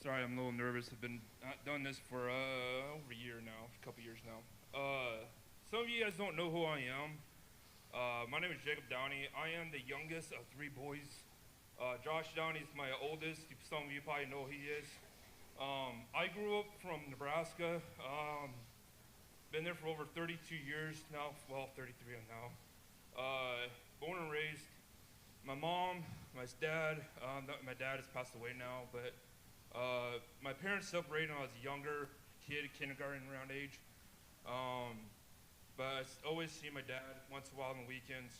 Sorry, I'm a little nervous. I've been done this for over a year now, a couple years now. Some of you guys don't know who I am. My name is Jacob Downie. I am the youngest of three boys. Josh Downie is my oldest. Some of you probably know who he is. I grew up from Nebraska. Been there for over 32 years now. Well, 33 now. Born and raised. My mom, my dad. My dad has passed away now, but my parents separated when I was a younger kid, kindergarten around age. But I always see my dad once in a while on the weekends.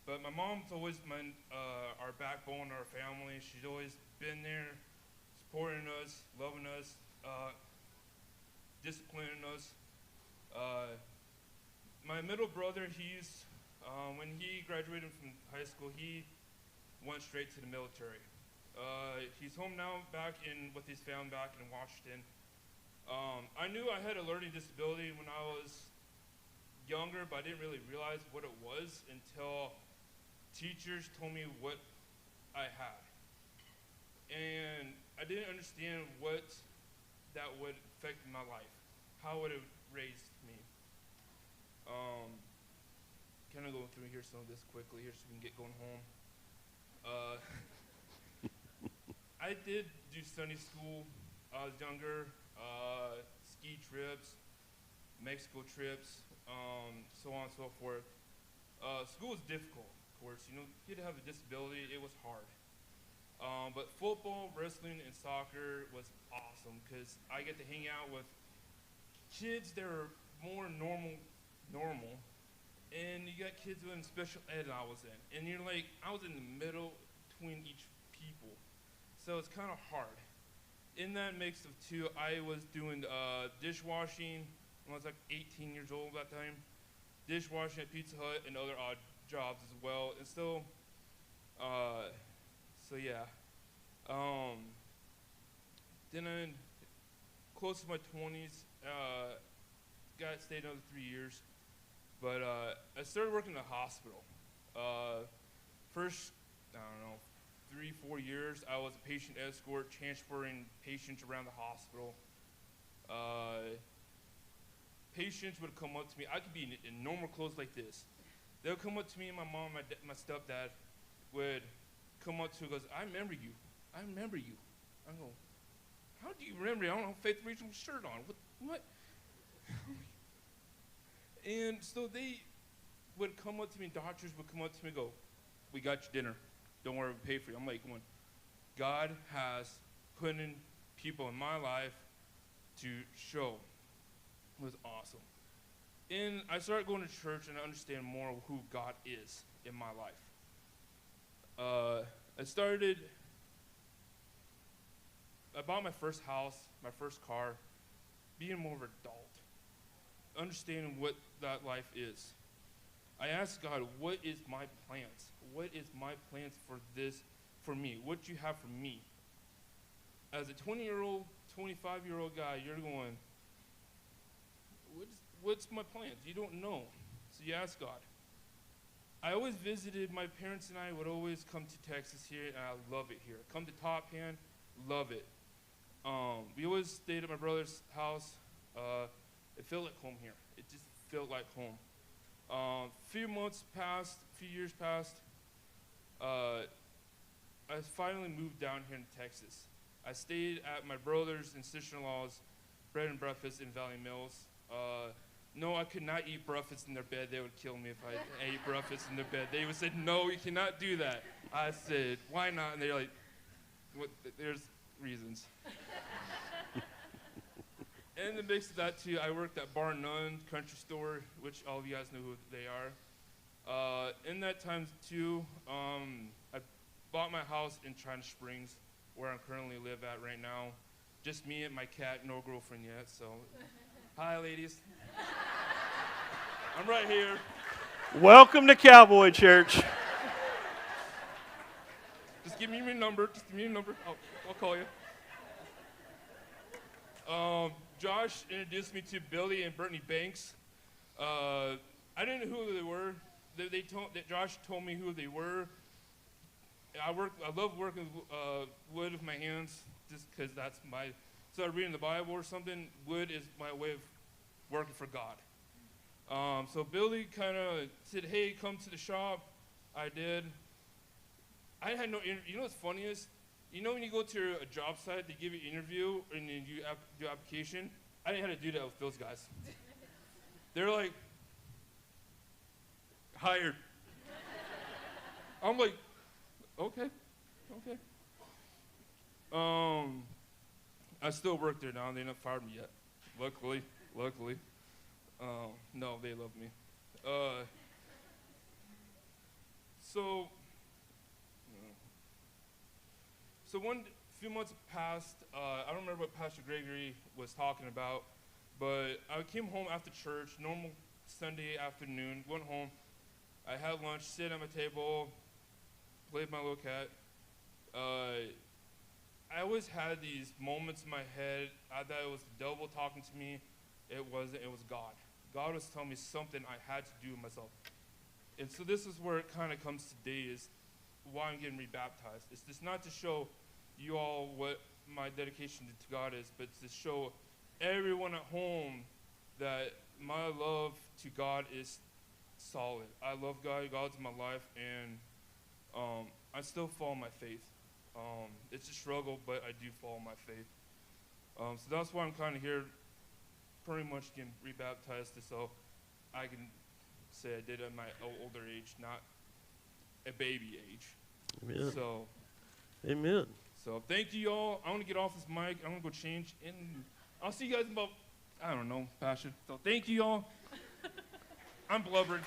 But my mom's always been our backbone, our family. She's always been there, supporting us, loving us, disciplining us. My middle brother, when he graduated from high school, he went straight to the military. He's home now, with his family back in Washington. I knew I had a learning disability when I was younger, but I didn't really realize what it was until teachers told me what I had. And I didn't understand what that would affect my life, how it would raise me. Kind of go through here some of this quickly here so we can get going home. I did do Sunday school. I was younger, ski trips, Mexico trips, so on and so forth. School was difficult, of course. You know, kid to have a disability, it was hard. But football, wrestling, and soccer was awesome because I get to hang out with kids that are more normal, and you got kids in special ed I was in. And you're like, I was in the middle between each people. So it's kind of hard. In that mix of two, I was doing dishwashing when I was like 18 years old at that time. Dishwashing at Pizza Hut and other odd jobs as well. And so yeah. Then I'm close to my 20s. Stayed another 3 years. But I started working in a hospital. First, I don't know, 3-4 years, I was a patient escort, transferring patients around the hospital. Patients would come up to me. I could be in normal clothes like this. They would come up to me, and my mom, my stepdad would come up to me and goes, I remember you. I go, how do you remember me? I don't have a Faith Regional shirt on. What? And so they would come up to me, doctors would come up to me and go, we got your dinner. Don't worry, we'll pay for you. I'm like, God has put in people in my life to show. It was awesome. And I started going to church and I understand more of who God is in my life. I bought my first house, my first car, being more of an adult, understanding what that life is. I asked God, what is my plans? What is my plans for me? What do you have for me? As a 20-year-old, 25-year-old guy, you're going, what's my plans? You don't know. So you ask God. I always visited, my parents and I would always come to Texas here, and I love it here. Come to Top Hand, love it. We always stayed at my brother's house. It felt like home here. It just felt like home. Few years passed. I finally moved down here in Texas. I stayed at my brother's and sister-in-law's bread and breakfast in Valley Mills. No, I could not eat breakfast in their bed. They would kill me if I ate breakfast in their bed. They would say, no, you cannot do that. I said, why not? And they're like, there's reasons. And in the mix of that too, I worked at Bar None Country Store, which all of you guys know who they are. In that time too, I bought my house in China Springs, where I currently live at right now. Just me and my cat, no girlfriend yet, so. Hi ladies. I'm right here. Welcome to Cowboy Church. Just give me your number, I'll call you. Josh introduced me to Billy and Brittany Banks. I didn't know who they were. Josh told me who they were. I love working with wood with my hands. just because that's my, instead of reading the Bible or something, wood is my way of working for God. So Billy kind of said, hey, come to the shop. I did. I had no interview. You know what's funniest? You know when you go to a job site, they give you an interview and then you do application? I didn't have to do that with those guys. They're like, hired. I'm like, okay. I still work there now. They haven't fired me yet. Luckily. No, they love me. So one few months passed. I don't remember what Pastor Gregory was talking about, but I came home after church, normal Sunday afternoon, went home. I had lunch, sit at my table, played my little cat. I always had these moments in my head. I thought it was the devil talking to me. It wasn't. It was God. God was telling me something I had to do myself. And so this is where it kind of comes today, is why I'm getting rebaptized. It's just not to show you all what my dedication to God is, but to show everyone at home that my love to God is solid. I love God. God's in my life, and I still follow my faith. It's a struggle, but I do follow my faith. So that's why I'm kind of here, pretty much getting rebaptized, so I can say I did it at my older age, not a baby age. Amen. So, Amen. So thank you all. I want to get off this mic. I'm going to go change, and I'll see you guys in about, I don't know, Pastor. So thank you all. I'm blubbering.